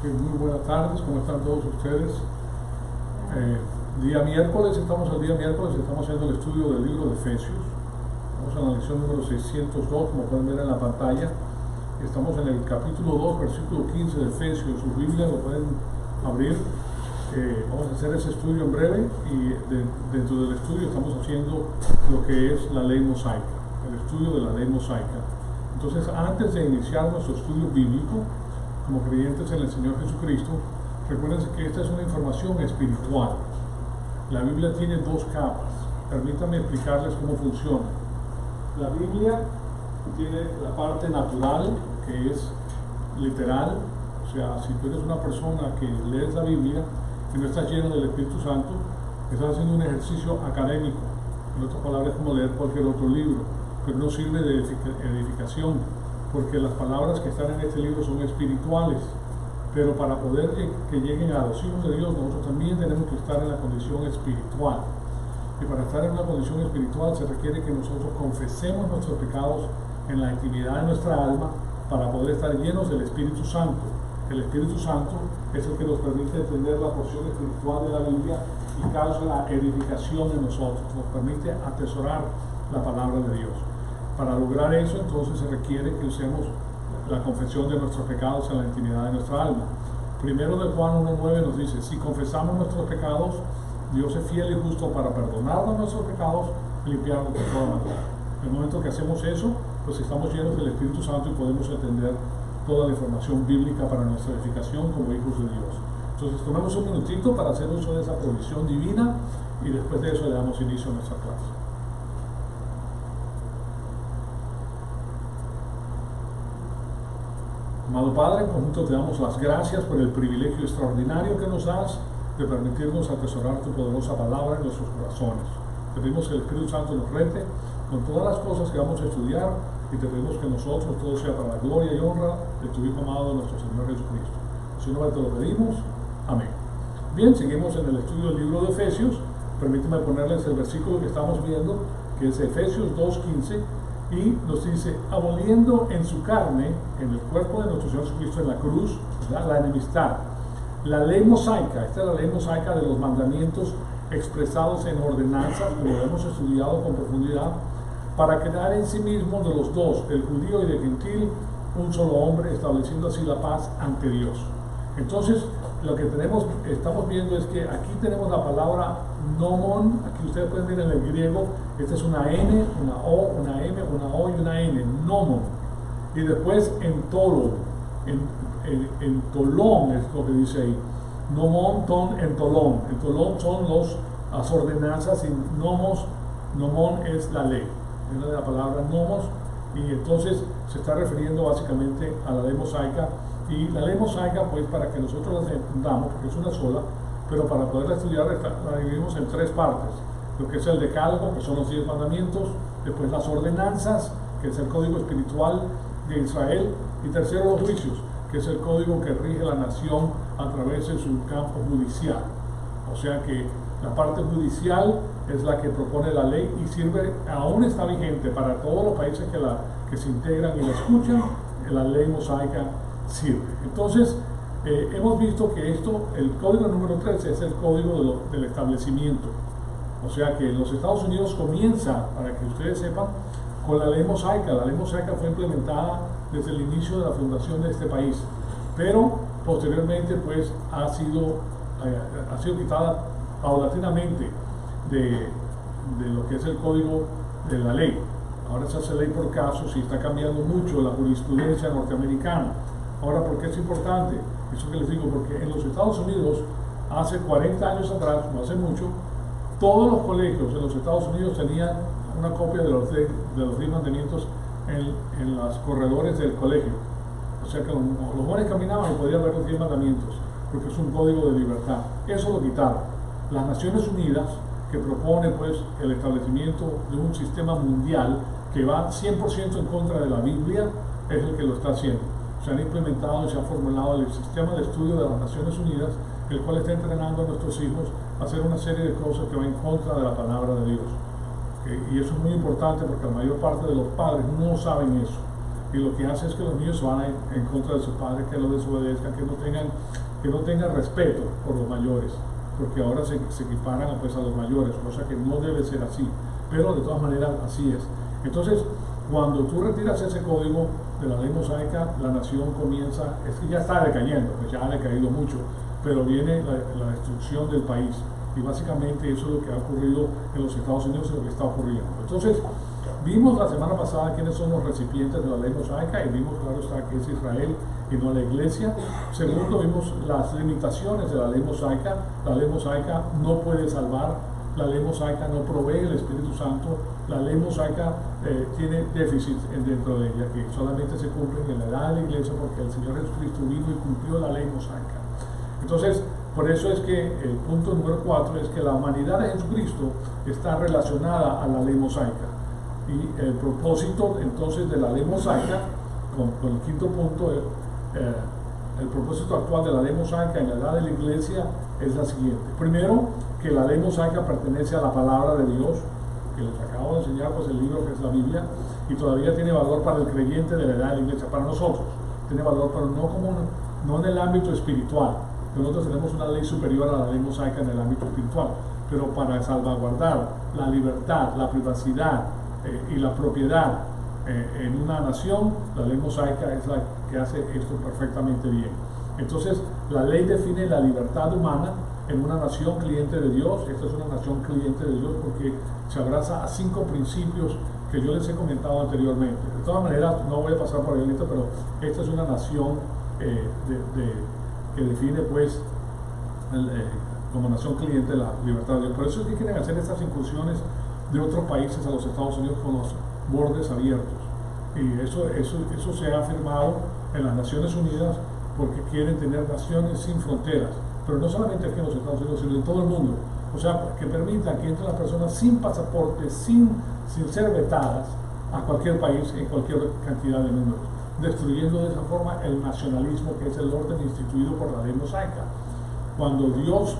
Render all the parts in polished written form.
Muy buenas tardes, ¿cómo están todos ustedes? Día miércoles, estamos haciendo el estudio del libro de Efesios. Estamos en la lección número 602, como pueden ver en la pantalla. Estamos en el capítulo 2, versículo 15 de Efesios. Sus Biblias lo pueden abrir. Vamos a hacer ese estudio en breve y dentro del estudio estamos haciendo lo que es la ley mosaica, el estudio de la ley mosaica. Entonces, antes de iniciar nuestro estudio bíblico, como creyentes en el Señor Jesucristo, recuerden que esta es una información espiritual. La Biblia tiene dos capas. Permítanme explicarles cómo funciona. La Biblia tiene la parte natural, que es literal. O sea, si tú eres una persona que lees la Biblia y no estás lleno del Espíritu Santo, estás haciendo un ejercicio académico. En otras palabras, es como leer cualquier otro libro, pero no sirve de edificación, porque las palabras que están en este libro son espirituales. Pero para poder que lleguen a los hijos de Dios, nosotros también tenemos que estar en la condición espiritual. Y para estar en una condición espiritual se requiere que nosotros confesemos nuestros pecados en la intimidad de nuestra alma para poder estar llenos del Espíritu Santo. El Espíritu Santo es el que nos permite entender la porción espiritual de la Biblia y causa la edificación en nosotros, nos permite atesorar la palabra de Dios. Para lograr eso, entonces se requiere que usemos la confesión de nuestros pecados en la intimidad de nuestra alma. Primero de Juan 1:9 nos dice: si confesamos nuestros pecados, Dios es fiel y justo para perdonarnos nuestros pecados y limpiarnos de toda maldad. En el momento que hacemos eso, pues estamos llenos del Espíritu Santo y podemos entender toda la información bíblica para nuestra edificación como hijos de Dios. Entonces tomemos un minutito para hacer uso de esa provisión divina y después de eso le damos inicio a nuestra clase. Amado Padre, en conjunto te damos las gracias por el privilegio extraordinario que nos das de permitirnos atesorar tu poderosa palabra en nuestros corazones. Te pedimos que el Espíritu Santo nos rete con todas las cosas que vamos a estudiar y te pedimos que nosotros todo sea para la gloria y honra de tu Hijo amado, nuestro Señor Jesucristo. En su nombre te lo pedimos. Amén. Bien, seguimos en el estudio del libro de Efesios. Permíteme ponerles el versículo que estamos viendo, que es Efesios 2:15. Y nos dice: aboliendo en su carne, en el cuerpo de nuestro Señor Jesucristo en la cruz, la enemistad. La ley mosaica, esta es la ley mosaica de los mandamientos expresados en ordenanzas, como lo hemos estudiado con profundidad, para crear en sí mismo de los dos, del judío y del gentil, un solo hombre, estableciendo así la paz ante Dios. Entonces, lo que estamos viendo es que aquí tenemos la palabra nomon. Aquí ustedes pueden ver en el griego, esta es una N, una O, una M, una O y una N, nomon. Y después entolon, entolón es lo que dice ahí. Nomon, ton, entolón. Entolón son las ordenanzas y nomon es la ley. Es la palabra nomos, y entonces se está refiriendo básicamente a la ley mosaica. Y la ley mosaica, pues, para que nosotros la entendamos, porque es una sola, pero para poderla estudiar la dividimos en tres partes: lo que es el decálogo, que son los 10 mandamientos; después las ordenanzas, que es el código espiritual de Israel; y tercero, los juicios, que es el código que rige la nación a través de su campo judicial. O sea que la parte judicial es la que propone la ley y sirve, aún está vigente para todos los países que se integran y la escuchan. La ley mosaica sirve. Entonces, hemos visto que el código número 3 es el código del establecimiento. O sea que en los Estados Unidos comienza, para que ustedes sepan, con la ley mosaica. La ley mosaica fue implementada desde el inicio de la fundación de este país, pero posteriormente pues ha sido quitada paulatinamente de lo que es el código de la ley. Ahora se hace ley por casos y está cambiando mucho la jurisprudencia norteamericana. Ahora, ¿por qué es importante? Eso que les digo, porque en los Estados Unidos, hace 40 años atrás, no hace mucho, todos los colegios en los Estados Unidos tenían una copia de los 10 mandamientos en los corredores del colegio. O sea que los jóvenes caminaban y podían ver los 10 mandamientos, porque es un código de libertad. Eso lo quitaron. Las Naciones Unidas, que propone pues el establecimiento de un sistema mundial que va 100% en contra de la Biblia, es el que lo está haciendo. Se han implementado y se ha formulado el sistema de estudio de las Naciones Unidas, el cual está entrenando a nuestros hijos a hacer una serie de cosas que van en contra de la palabra de Dios. Y eso es muy importante porque la mayor parte de los padres no saben eso. y lo que hace es que los niños se van en contra de sus padres, que los desobedezcan, que no tengan respeto por los mayores, porque ahora se equiparan pues a los mayores, cosa que no debe ser así, pero de todas maneras así es. Entonces, cuando tú retiras ese código de la ley mosaica, la nación comienza, es que ya está decayendo, pues ya ha decaído mucho, pero viene la destrucción del país, y básicamente eso es lo que ha ocurrido en los Estados Unidos y lo que está ocurriendo. Entonces, vimos la semana pasada quiénes son los recipientes de la ley mosaica, y vimos, claro está, que es Israel y no la iglesia. Segundo, vimos las limitaciones de la ley mosaica. La ley mosaica no puede salvar, la ley mosaica no provee el Espíritu Santo, la ley mosaica tiene déficits dentro de ella, que solamente se cumplen en la edad de la iglesia, porque el Señor Jesucristo vino y cumplió la ley mosaica. Entonces, por eso es que el punto número 4 es que la humanidad de Jesucristo está relacionada a la ley mosaica. Y el propósito entonces de la ley mosaica, con el quinto punto, el propósito actual de la ley mosaica en la edad de la iglesia es la siguiente. Primero, que la ley mosaica pertenece a la palabra de Dios, que les acabo de enseñar, pues el libro que es la Biblia, y todavía tiene valor para el creyente de la edad de la iglesia, para nosotros. Tiene valor, pero no en el ámbito espiritual. Nosotros tenemos una ley superior a la ley mosaica en el ámbito espiritual, pero para salvaguardar la libertad, la privacidad y la propiedad en una nación, la ley mosaica es la que hace esto perfectamente bien. Entonces, la ley define la libertad humana en una nación cliente de Dios. Esta es una nación cliente de Dios porque se abraza a 5 principios que yo les he comentado anteriormente. De todas maneras, no voy a pasar por el lista, pero esta es una nación que define pues como nación cliente la libertad de Dios. Por eso es que quieren hacer estas incursiones de otros países a los Estados Unidos con los bordes abiertos, y eso se ha afirmado en las Naciones Unidas, porque quieren tener naciones sin fronteras, pero no solamente aquí en los Estados Unidos, sino en todo el mundo. O sea, que permitan que entren las personas sin pasaporte, sin ser vetadas a cualquier país en cualquier cantidad de números, destruyendo de esa forma el nacionalismo, que es el orden instituido por la ley mosaica. Cuando Dios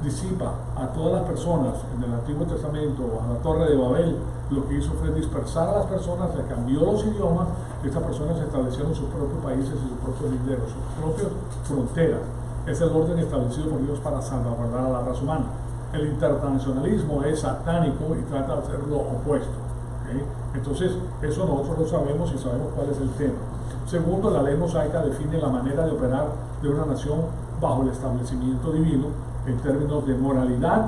disipa a todas las personas en el Antiguo Testamento, a la Torre de Babel, lo que hizo fue dispersar a las personas, le cambió los idiomas, y estas personas establecieron sus propios países y sus propios linderos, sus propias fronteras. Es el orden establecido por Dios para salvaguardar a la raza humana. El internacionalismo es satánico y trata de hacer lo opuesto. ¿Okay? Entonces, eso nosotros lo sabemos y sabemos cuál es el tema. Segundo, la ley mosaica define la manera de operar de una nación bajo el establecimiento divino en términos de moralidad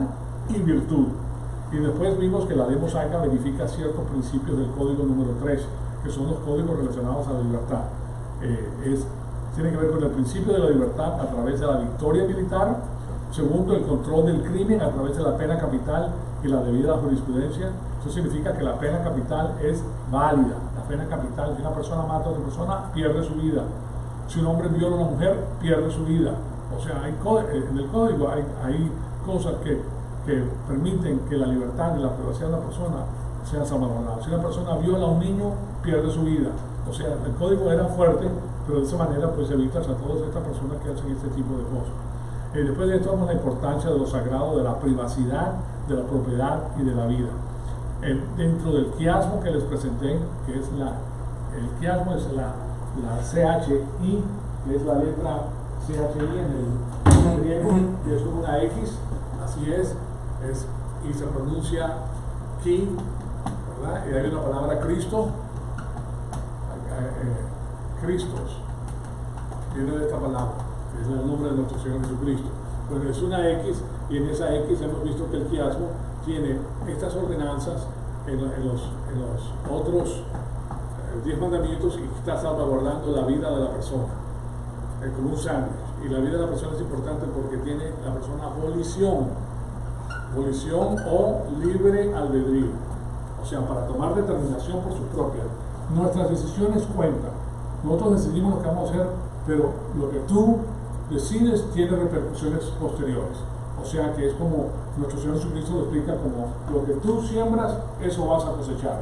y virtud. Y después vimos que la ley mosaica verifica ciertos principios del código número 3, que son los códigos relacionados a la libertad. Tiene que ver con el principio de la libertad a través de la victoria militar. Segundo, el control del crimen a través de la pena capital y la debida jurisprudencia. Eso significa que la pena capital es válida. La pena capital, si una persona mata a otra persona, pierde su vida. Si un hombre viola a una mujer, pierde su vida. O sea, en el código hay cosas que permiten que la libertad y la privacidad de una persona sea salvaguardada. Si una persona viola a un niño, pierde su vida. O sea, el código era fuerte, pero de esa manera pues evitas a todas estas personas que hacen este tipo de cosas. Después de esto vemos la importancia de lo sagrado, de la privacidad, de la propiedad y de la vida. Dentro del quiasmo que les presenté, que es el quiasmo es la CHI, que es la letra CHI en el griego, que es como una X, así es, y se pronuncia ki, ¿verdad? Y hay una palabra Cristo, Cristos, viene de esta palabra, que es el nombre de nuestro Señor Jesucristo. Bueno, es una X, y en esa X hemos visto que el quiasmo tiene estas ordenanzas en los otros 10 mandamientos, y está salvaguardando la vida de la persona, como un sándwich. Y la vida de la persona es importante porque tiene la persona volición o libre albedrío, o sea, para tomar determinación por sus propias. Nuestras decisiones cuentan. Nosotros decidimos lo que vamos a hacer, pero lo que tú decides tiene repercusiones posteriores. O sea que es como nuestro Señor Jesucristo lo explica, como lo que tú siembras, eso vas a cosechar.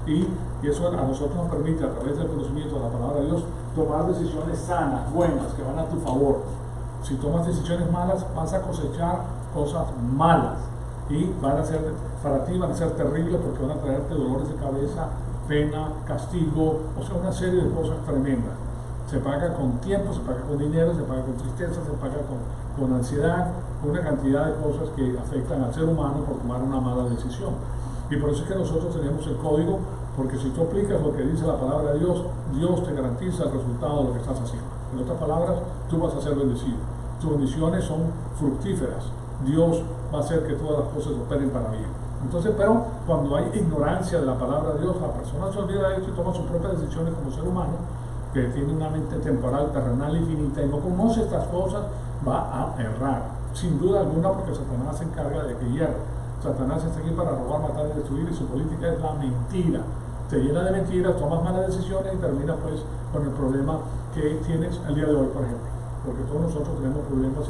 Y eso a nosotros nos permite, a través del conocimiento de la palabra de Dios, tomar decisiones sanas, buenas, que van a tu favor. Si tomas decisiones malas, vas a cosechar cosas malas, y van a ser, para ti van a ser terribles, porque van a traerte dolores de cabeza, pena, castigo, o sea, una serie de cosas tremendas. Se paga con tiempo, se paga con dinero, se paga con tristeza, se paga con ansiedad, con una cantidad de cosas que afectan al ser humano por tomar una mala decisión. Y por eso es que nosotros tenemos el código, porque si tú aplicas lo que dice la palabra de Dios, Dios te garantiza el resultado de lo que estás haciendo. En otras palabras, tú vas a ser bendecido. Tus bendiciones son fructíferas. Dios va a hacer que todas las cosas operen para bien. Entonces, pero cuando hay ignorancia de la palabra de Dios, la persona se olvida de eso y toma sus propias decisiones como ser humano, que tiene una mente temporal, terrenal y finita, y no conoce estas cosas, va a errar. Sin duda alguna, porque Satanás se encarga de que hierra. Satanás está aquí para robar, matar y destruir, y su política es la mentira. Te llena de mentiras, tomas malas decisiones y terminas pues con el problema que tienes el día de hoy, por ejemplo. Porque todos nosotros tenemos problemas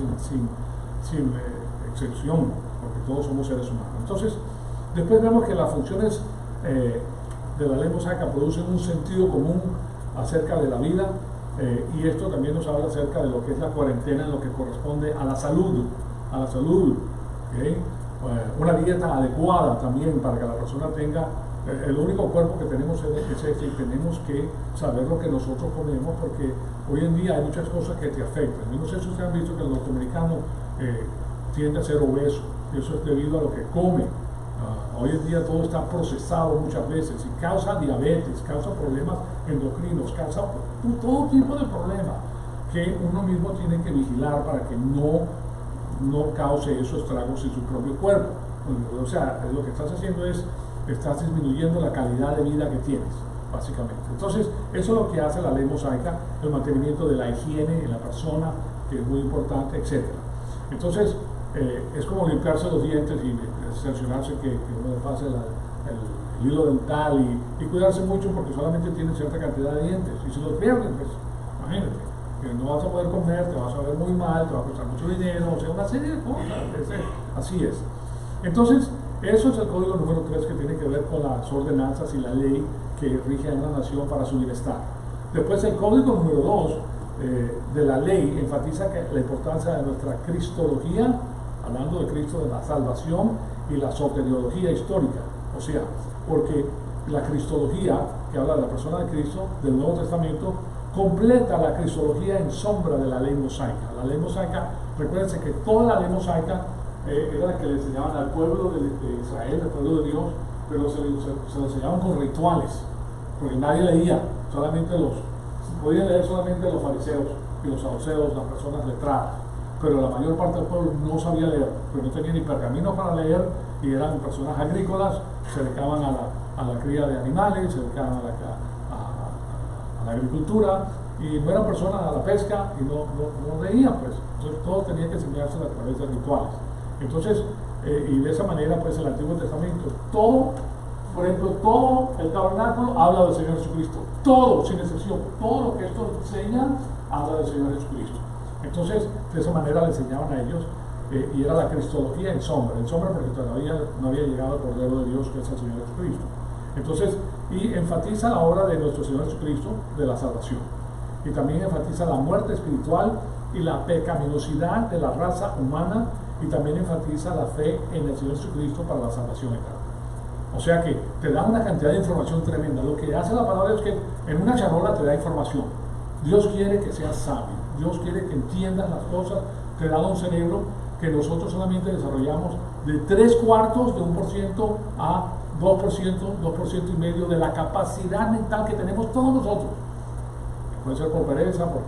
sin excepción, porque todos somos seres humanos. Entonces, después vemos que las funciones de la ley mosaica producen un sentido común acerca de la vida, y esto también nos habla acerca de lo que es la cuarentena en lo que corresponde a la salud, ¿okay? Una dieta adecuada también para que la persona tenga, el único cuerpo que tenemos es este, y tenemos que saber lo que nosotros comemos, porque hoy en día hay muchas cosas que te afectan. Yo no sé si ustedes han visto que el norteamericano tiende a ser obeso, y eso es debido a lo que come. Hoy en día todo está procesado muchas veces y causa diabetes, causa problemas endocrinos, causa todo tipo de problemas que uno mismo tiene que vigilar para que no cause esos estragos en su propio cuerpo. O sea, lo que estás haciendo es, estás disminuyendo la calidad de vida que tienes, básicamente. Entonces, eso es lo que hace la ley mosaica, el mantenimiento de la higiene en la persona, que es muy importante, etc. Entonces, es como limpiarse los dientes y cerciorarse que uno le pase el hilo dental y cuidarse mucho, porque solamente tienen cierta cantidad de dientes, y si los pierden, pues imagínate, que no vas a poder comer, te vas a ver muy mal, te va a costar mucho dinero, o sea, una serie de cosas. Así es. Entonces, eso es el código número 3, que tiene que ver con las ordenanzas y la ley que rige a una nación para su bienestar. Después, el código número 2 de la ley enfatiza la importancia de nuestra cristología, hablando de Cristo, de la salvación, y la soteriología histórica. O sea, porque la cristología, que habla de la persona de Cristo, del Nuevo Testamento, completa la cristología en sombra de la ley mosaica. La ley mosaica, recuérdense que toda la ley mosaica era la que le enseñaban al pueblo de Israel, al pueblo de Dios, pero se lo enseñaban con rituales, porque nadie leía, podían leer solamente los fariseos y los saduceos, las personas letradas, pero la mayor parte del pueblo no sabía leer, pero no tenía ni pergamino para leer, y eran personas agrícolas, se dedicaban a la cría de animales, se dedicaban a la agricultura, y no eran personas a la pesca, y no leían, pues. Entonces todo tenía que enseñarse a través de rituales. Entonces, y de esa manera, pues el Antiguo Testamento, todo, por ejemplo, todo el tabernáculo habla del Señor Jesucristo, todo, sin excepción, todo lo que esto enseña habla del Señor Jesucristo. Entonces, de esa manera le enseñaban a ellos, y era la cristología en sombra porque todavía no había llegado el Cordero de Dios, que es el Señor Jesucristo. Entonces, y enfatiza la obra de nuestro Señor Jesucristo de la salvación, y también enfatiza la muerte espiritual y la pecaminosidad de la raza humana, y también enfatiza la fe en el Señor Jesucristo para la salvación eterna. O sea que te da una cantidad de información tremenda. Lo que hace la palabra es que en una charola te da información. Dios quiere que seas sabio, Dios quiere que entiendas las cosas, te da un cerebro que nosotros solamente desarrollamos de 3/4 de 1% a 2%, 2,5% de la capacidad mental que tenemos todos nosotros. Puede ser por pereza, por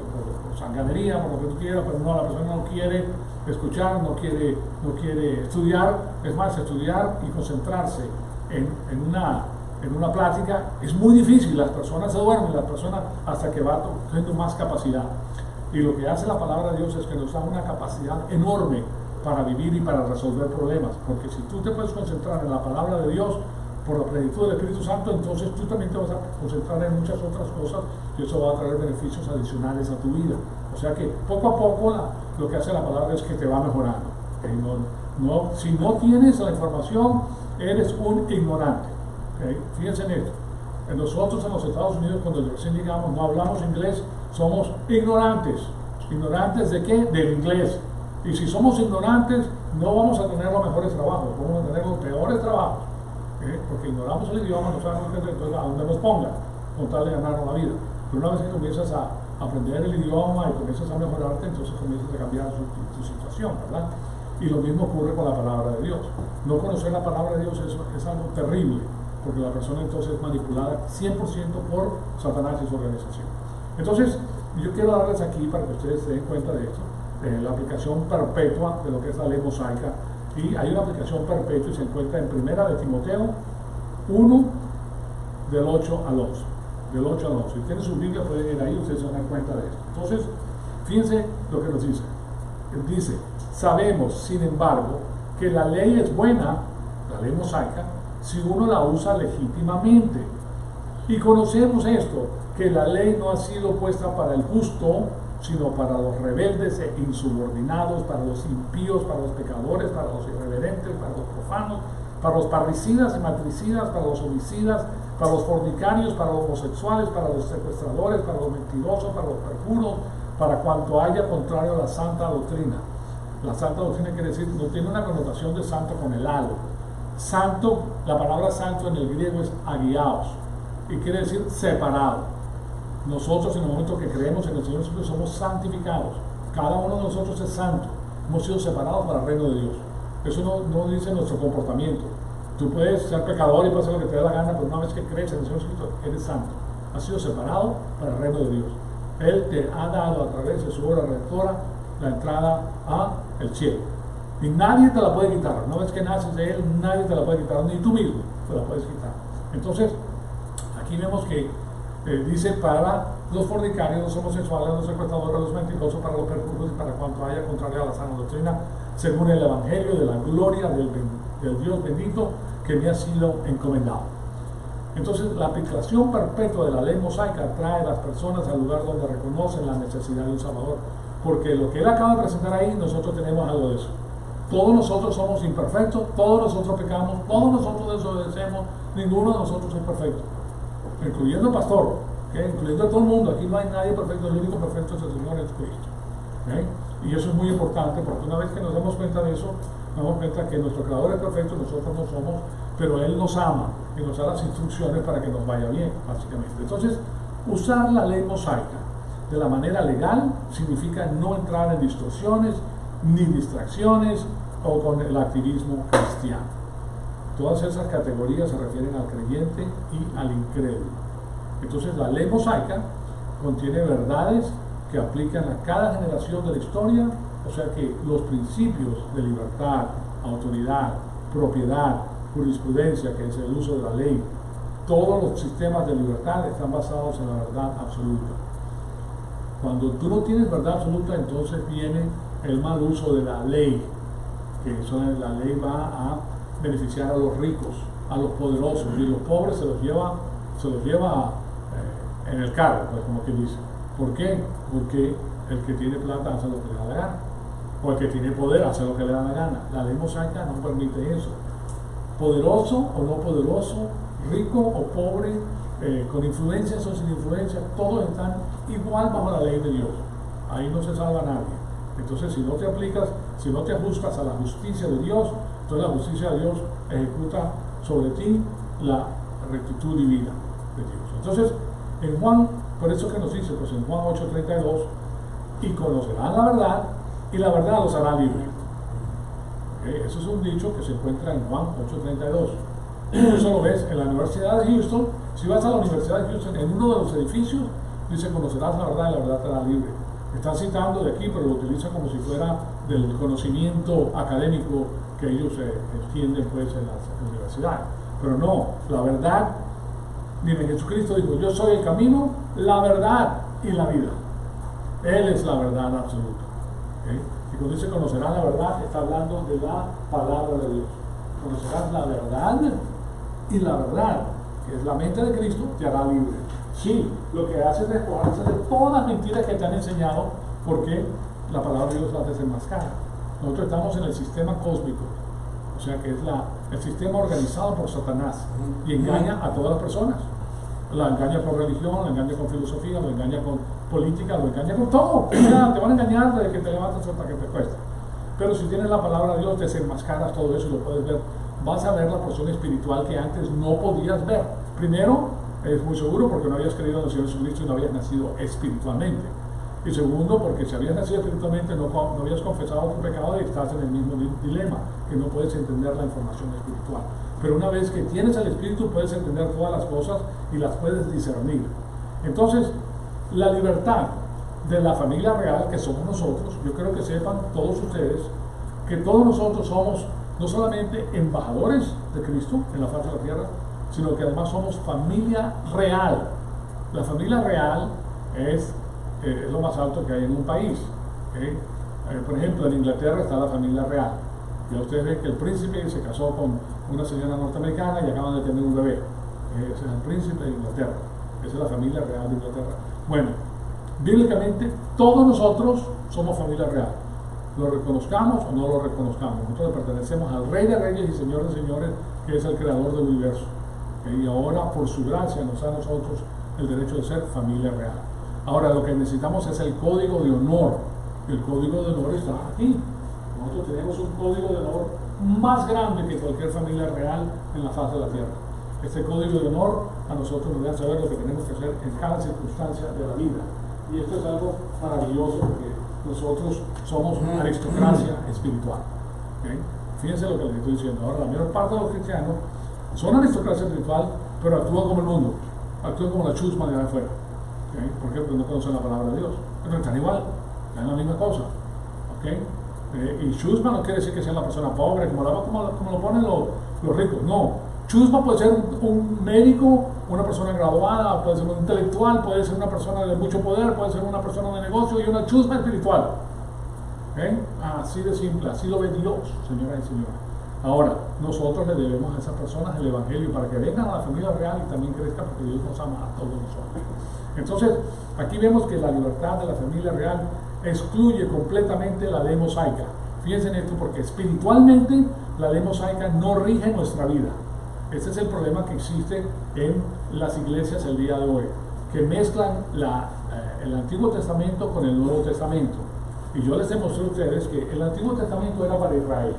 sanganería, por lo que tú quieras, pero no, la persona no quiere escuchar, no quiere estudiar. Es más, estudiar y concentrarse en una plática es muy difícil. Las personas se duermen, las personas hasta que va teniendo más capacidad. Y lo que hace la palabra de Dios es que nos da una capacidad enorme para vivir y para resolver problemas, porque si tú te puedes concentrar en la palabra de Dios por la plenitud del Espíritu Santo, entonces tú también te vas a concentrar en muchas otras cosas, y eso va a traer beneficios adicionales a tu vida. O sea que poco a poco lo que hace la palabra es que te va mejorando. Si no tienes la información, eres un ignorante. Fíjense en esto. Nosotros en los Estados Unidos, cuando recién llegamos, no hablamos inglés, somos ignorantes. ¿Ignorantes de qué? Del inglés. Y si somos ignorantes, no vamos a tener los mejores trabajos, vamos a tener los peores trabajos. Porque ignoramos el idioma, no sabemos qué es, entonces a donde nos ponga, con tal de ganarnos la vida. Pero una vez que comienzas a aprender el idioma y comienzas a mejorarte, entonces comienzas a cambiar tu situación, ¿verdad? Y lo mismo ocurre con la palabra de Dios. No conocer la palabra de Dios es algo terrible, porque la persona entonces es manipulada 100% por Satanás y su organización. Entonces, yo quiero darles aquí, para que ustedes se den cuenta de esto, la aplicación perpetua de lo que es la ley mosaica. Y hay una aplicación perpetua y se encuentra en 1 de Timoteo 1, del 8 al 11. Del 8 al 11. Si tienen su Biblia pueden ir ahí, ustedes se dan cuenta de esto. Entonces, fíjense lo que nos dice. Dice, sabemos, sin embargo, que la ley es buena, la ley mosaica, si uno la usa legítimamente. Y conocemos esto, que la ley no ha sido puesta para el justo, sino para los rebeldes e insubordinados, para los impíos, para los pecadores, para los irreverentes, para los profanos, para los parricidas y matricidas, para los homicidas, para los fornicarios, para los homosexuales, para los secuestradores, para los mentirosos, para los perjuros, para cuanto haya contrario a la santa doctrina. La santa doctrina quiere decir, no tiene una connotación de santo con el halo. Santo, la palabra santo en el griego es agiaos, y quiere decir separado. Nosotros en el momento que creemos en el Señor Jesucristo somos santificados. Cada uno de nosotros es santo. Hemos sido separados para el reino de Dios. Eso no dice nuestro comportamiento. Tú puedes ser pecador y puedes hacer lo que te dé la gana, pero una vez que crees en el Señor Jesucristo, eres santo. Has sido separado para el reino de Dios. Él te ha dado a través de su obra redentora la entrada al cielo. Y nadie te la puede quitar. Una vez que naces de Él, nadie te la puede quitar, ni tú mismo te la puedes quitar. Entonces, aquí vemos que dice para los fornicarios, los homosexuales, los secuestradores, los mentirosos, para los perjuros y para cuanto haya contrario a la sana doctrina, según el evangelio de la gloria del Dios bendito que me ha sido encomendado. Entonces, la aplicación perpetua de la ley mosaica trae a las personas al lugar donde reconocen la necesidad de un Salvador, porque lo que él acaba de presentar ahí, nosotros tenemos algo de eso. Todos nosotros somos imperfectos, todos nosotros pecamos, todos nosotros desobedecemos, ninguno de nosotros es perfecto, incluyendo el pastor, incluyendo a todo el mundo. Aquí no hay nadie perfecto, el único perfecto es el Señor Jesucristo. Y eso es muy importante, porque una vez que nos damos cuenta de eso, nos damos cuenta que nuestro Creador es perfecto, nosotros no somos, pero Él nos ama y nos da las instrucciones para que nos vaya bien, básicamente. Entonces, usar la ley mosaica de la manera legal significa no entrar en distorsiones ni distracciones o con el activismo cristiano. Todas esas categorías se refieren al creyente y al incrédulo. Entonces, la ley mosaica contiene verdades que aplican a cada generación de la historia, o sea que los principios de libertad, autoridad, propiedad, jurisprudencia, que es el uso de la ley, todos los sistemas de libertad están basados en la verdad absoluta. Cuando tú no tienes verdad absoluta, entonces viene el mal uso de la ley, que la ley va a beneficiar a los ricos, a los poderosos, y los pobres se los lleva en el carro, pues, como que dice. ¿Por qué? Porque el que tiene plata hace lo que le da la gana, o el que tiene poder hace lo que le da la gana. La ley mosaica no permite eso. Poderoso o no poderoso, rico o pobre, con influencias o sin influencia, todos están igual bajo la ley de Dios. Ahí no se salva nadie. Entonces, si no te aplicas, si no te ajustas a la justicia de Dios, entonces la justicia de Dios ejecuta sobre ti la rectitud divina de Dios. Entonces, en Juan, por eso que nos dice, pues en Juan 8:32, y conocerán la verdad, y la verdad los hará libres. Eso es un dicho que se encuentra en Juan 8:32. Eso lo ves en la Universidad de Houston. Si vas a la Universidad de Houston, en uno de los edificios, dice, conocerás la verdad y la verdad te hará libre. Están citando de aquí, pero lo utilizan como si fuera del conocimiento académico que ellos extienden pues en las universidades. Pero no, la verdad, miren, Jesucristo dijo, yo soy el camino, la verdad y la vida. Él es la verdad absoluta. Y cuando dice conocerán la verdad, está hablando de la palabra de Dios. Conocerás la verdad, y la verdad, que es la mente de Cristo, te hará libre. Sí, lo que hace es despojarse de todas las mentiras que te han enseñado, porque la palabra de Dios las desenmascara. Nosotros estamos en el sistema cósmico, o sea que es el sistema organizado por Satanás, y engaña a todas las personas. La engaña con religión, la engaña con filosofía, lo engaña con política, lo engaña con todo. Te van a engañar desde que te levantas hasta que te cuesta. Pero si tienes la palabra de Dios, desenmascaras todo eso y lo puedes ver vas a ver la porción espiritual que antes no podías ver. Primero, es muy seguro porque no habías creído en el Señor Jesucristo y no habías nacido espiritualmente. Y segundo, porque si habías nacido espiritualmente no habías confesado tu pecado y estás en el mismo dilema, que no puedes entender la información espiritual. Pero una vez que tienes el Espíritu puedes entender todas las cosas y las puedes discernir. Entonces, la libertad de la familia real que somos nosotros, yo creo que sepan todos ustedes que todos nosotros somos no solamente embajadores de Cristo en la faz de la tierra, sino que además somos familia real. La familia real es lo más alto que hay en un país. Por ejemplo, en Inglaterra está la familia real. Ya ustedes ven que el príncipe se casó con una señora norteamericana y acaban de tener un bebé. Ese es el príncipe de Inglaterra. Esa es la familia real de Inglaterra. Bueno, bíblicamente todos nosotros somos familia real. Lo reconozcamos o no lo reconozcamos. Nosotros pertenecemos al Rey de Reyes y Señor de Señores, que es el creador del universo. Y ahora, por su gracia, nos da a nosotros el derecho de ser familia real. Ahora, lo que necesitamos es el código de honor. El código de honor está aquí. Nosotros tenemos un código de honor más grande que cualquier familia real en la faz de la tierra. Este código de honor a nosotros nos da a saber lo que tenemos que hacer en cada circunstancia de la vida. Y esto es algo maravilloso porque nosotros somos una aristocracia espiritual. Fíjense lo que les estoy diciendo. Ahora, la mayor parte de los cristianos son aristocracia espiritual, pero actúan como el mundo, actúan como la chusma de allá afuera. ¿Por qué? Porque no conocen la palabra de Dios. Pero están igual, están la misma cosa. Y chusma no quiere decir que sea la persona pobre, como lo ponen los ricos. No. Chusma puede ser un médico, una persona graduada, puede ser un intelectual, puede ser una persona de mucho poder, puede ser una persona de negocio y una chusma espiritual. Así de simple, así lo ve Dios, señoras y señores. Ahora, nosotros le debemos a esas personas el Evangelio para que vengan a la familia real y también crezcan porque Dios nos ama a todos nosotros. Entonces, aquí vemos que la libertad de la familia real excluye completamente la ley mosaica. Fíjense en esto porque espiritualmente la ley mosaica no rige nuestra vida. Este es el problema que existe en las iglesias el día de hoy, que mezclan el Antiguo Testamento con el Nuevo Testamento. Y yo les demostré a ustedes que el Antiguo Testamento era para Israel.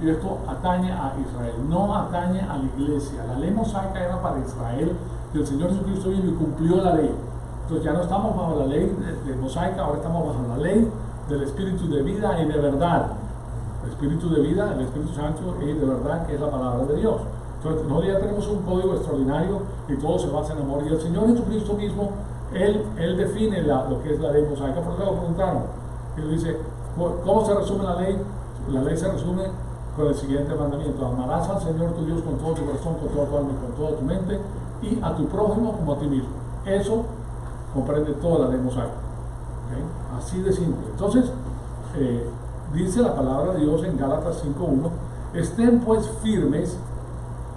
Y esto atañe a Israel, no atañe a la iglesia. La ley mosaica era para Israel y el Señor Jesucristo vino y cumplió la ley. Entonces ya no estamos bajo la ley de mosaica, ahora estamos bajo la ley del Espíritu de vida y de verdad. El Espíritu de vida, el Espíritu Santo y de verdad, que es la palabra de Dios. Entonces nosotros ya tenemos un código extraordinario y todo se basa en amor. Y el Señor Jesucristo mismo, Él define lo que es la ley mosaica. Por eso lo preguntaron. Él dice, ¿cómo se resume la ley? La ley se resume con el siguiente mandamiento: amarás al Señor tu Dios con todo tu corazón, con toda tu alma y con toda tu mente, y a tu prójimo como a ti mismo. Eso comprende toda la ley mosaica. Así de simple. Entonces, dice la palabra de Dios en Gálatas 5:1: estén pues firmes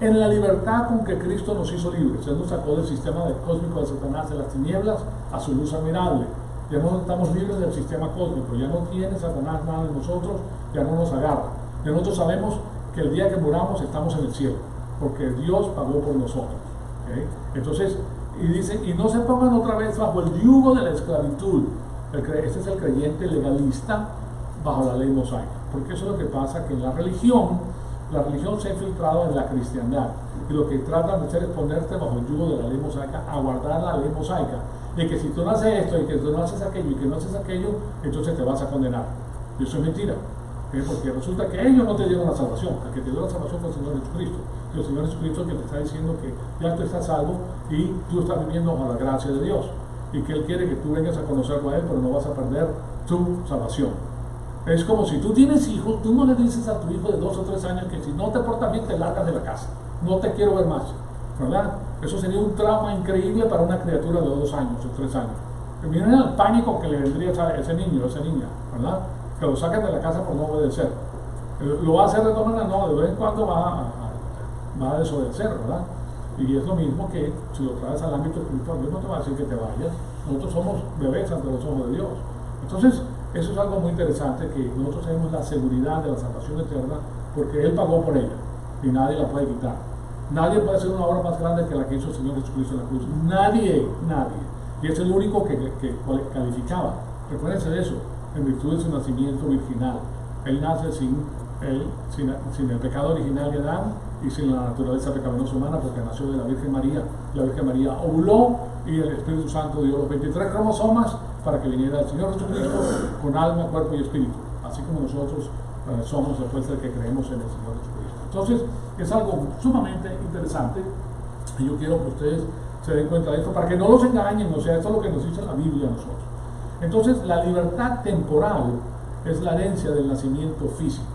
en la libertad con que Cristo nos hizo libres. Él nos sacó del sistema cósmico de Satanás, de las tinieblas, a su luz admirable. Ya no estamos libres del sistema cósmico, ya no tiene Satanás nada de nosotros, ya no nos agarra. Y nosotros sabemos que el día que muramos estamos en el cielo, porque Dios pagó por nosotros. Entonces, y dice, y no se pongan otra vez bajo el yugo de la esclavitud. Este es el creyente legalista bajo la ley mosaica, porque eso es lo que pasa, que en la religión se ha infiltrado en la cristiandad, y lo que tratan de hacer es ponerte bajo el yugo de la ley mosaica, a guardar la ley mosaica, de que si tú no haces esto, y que tú no haces aquello, y que no haces aquello, entonces te vas a condenar. Y eso es mentira. Porque resulta que ellos no te dieron la salvación. El que te dio la salvación fue el Señor Jesucristo. Y el Señor Jesucristo es el que te está diciendo que ya tú estás salvo y tú estás viviendo bajo la gracia de Dios, y que Él quiere que tú vengas a conocerlo a Él, pero no vas a perder tu salvación. Es como si tú tienes hijos, tú no le dices a tu hijo de 2 o 3 años que si no te portas bien te largas de la casa, no te quiero ver más, ¿verdad? Eso sería un trauma increíble para una criatura de 2 años o 3 años. Miren el pánico que le vendría a ese niño o esa niña, ¿verdad? Que lo saquen de la casa por no obedecer. ¿Lo va a hacer de todas maneras? No, de vez en cuando va a desobedecer, ¿verdad? Y es lo mismo que si lo traes al ámbito espiritual. Dios no te va a decir que te vayas. Nosotros somos bebés ante los ojos de Dios. Entonces, eso es algo muy interesante, que nosotros tenemos la seguridad de la salvación eterna porque Él pagó por ella y nadie la puede quitar. Nadie puede hacer una obra más grande que la que hizo el Señor Jesucristo en la cruz. Nadie. Y es el único que calificaba. Recuérdense de eso, en virtud de su nacimiento virginal. Él nace sin sin el pecado original de Adán y sin la naturaleza pecaminosa humana, porque nació de la Virgen María. La Virgen María ovuló y el Espíritu Santo dio los 23 cromosomas para que viniera el Señor Jesucristo con alma, cuerpo y espíritu, así como nosotros somos después de que creemos en el Señor Jesucristo. Entonces, es algo sumamente interesante y yo quiero que ustedes se den cuenta de esto para que no los engañen. O sea, esto es lo que nos dice la Biblia a nosotros. Entonces, la libertad temporal es la herencia del nacimiento físico.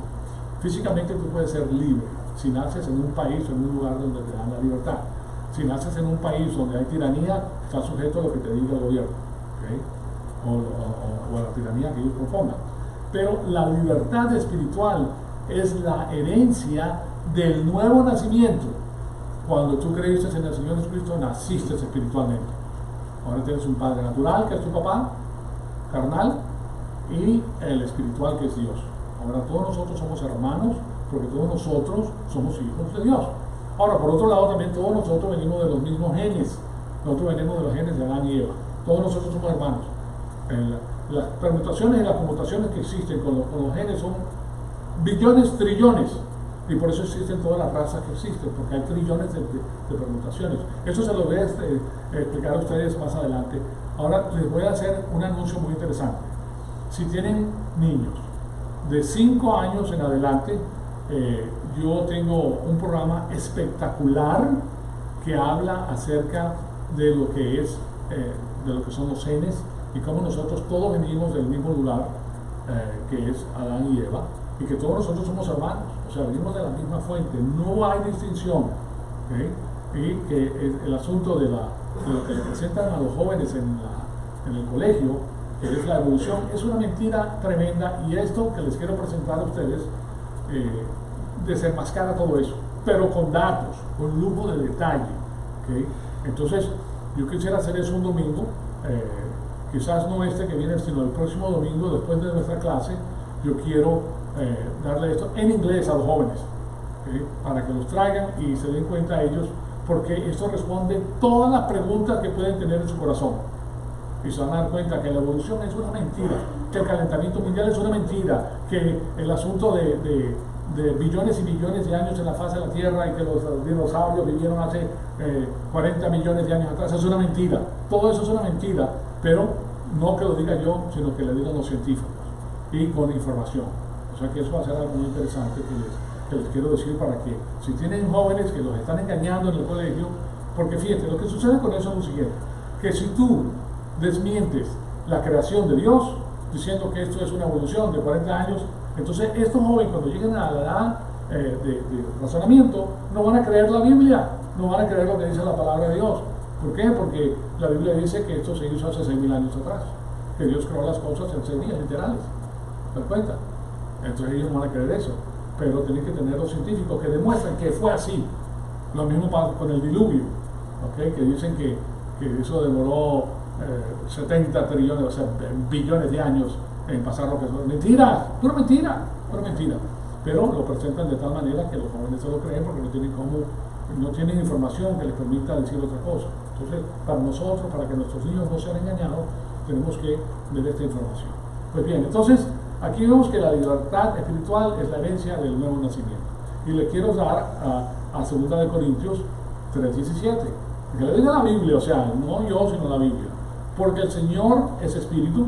Físicamente tú puedes ser libre si naces en un país o en un lugar donde te dan la libertad. Si naces en un país donde hay tiranía, estás sujeto a lo que te diga el gobierno, ¿okay? o a la tiranía que ellos propongan. Pero la libertad espiritual es la herencia del nuevo nacimiento. Cuando tú creíste en el Señor Jesucristo, naciste espiritualmente. Ahora tienes un padre natural, que es tu papá, carnal, y el espiritual, que es Dios. Ahora todos nosotros somos hermanos, porque todos nosotros somos hijos de Dios. Ahora, por otro lado, también todos nosotros venimos de los mismos genes. Nosotros venimos de los genes de Adán y Eva. Todos nosotros somos hermanos. Las permutaciones y las conmutaciones que existen con los genes son billones, trillones. Y por eso existen todas las razas que existen, porque hay trillones de permutaciones. Eso se lo voy a explicar a ustedes más adelante. Ahora les voy a hacer un anuncio muy interesante. Si tienen niños de 5 años en adelante, yo tengo un programa espectacular que habla acerca de lo que es, de lo que son los genes y cómo nosotros todos venimos del mismo lugar, que es Adán y Eva, y que todos nosotros somos hermanos, o sea, venimos de la misma fuente, no hay distinción, ¿okay? Y que el asunto de lo que le presentan a los jóvenes en el colegio, que es la evolución, es una mentira tremenda, y esto que les quiero presentar a ustedes desenmascara todo eso, pero con datos, con lujo de detalle, ¿okay? Entonces, yo quisiera hacer eso un domingo, quizás no este que viene, sino el próximo domingo, después de nuestra clase. Yo quiero darle esto en inglés a los jóvenes, ¿okay? Para que los traigan y se den cuenta ellos, porque esto responde todas las preguntas que pueden tener en su corazón. Y se van a dar cuenta que la evolución es una mentira, que el calentamiento mundial es una mentira, que el asunto de billones y billones de años en la faz de la Tierra y que los dinosaurios vivieron hace 40 millones de años atrás es una mentira. Todo eso es una mentira, pero no que lo diga yo, sino que le digan los científicos y con información. O sea que eso va a ser algo muy interesante que les quiero decir, para que si tienen jóvenes que los están engañando en el colegio, porque fíjate, lo que sucede con eso es lo siguiente, que si tú desmientes la creación de Dios, diciendo que esto es una evolución de 40 años, entonces estos jóvenes cuando lleguen a la edad de razonamiento, no van a creer la Biblia, no van a creer lo que dice la palabra de Dios. ¿Por qué? Porque la Biblia dice que esto se hizo hace 6.000 años atrás, que Dios creó las cosas en 6 días literales. ¿Te das cuenta? Entonces ellos no van a creer eso, pero tienen que tener los científicos que demuestran que fue así. Lo mismo pasa con el diluvio, ¿okay? Que dicen que eso demoró 70 trillones, o sea, billones de años en pasar lo que es mentira, pura mentira, pura mentira. Pero lo presentan de tal manera que los jóvenes se lo creen porque no tienen información que les permita decir otra cosa. Entonces, para nosotros, para que nuestros niños no sean engañados, tenemos que ver esta información. Pues bien, entonces, aquí vemos que la libertad espiritual es la herencia del nuevo nacimiento. Y le quiero dar a 2 Corintios 3:17. Que le diga la Biblia, o sea, no yo, sino la Biblia. Porque el Señor es espíritu,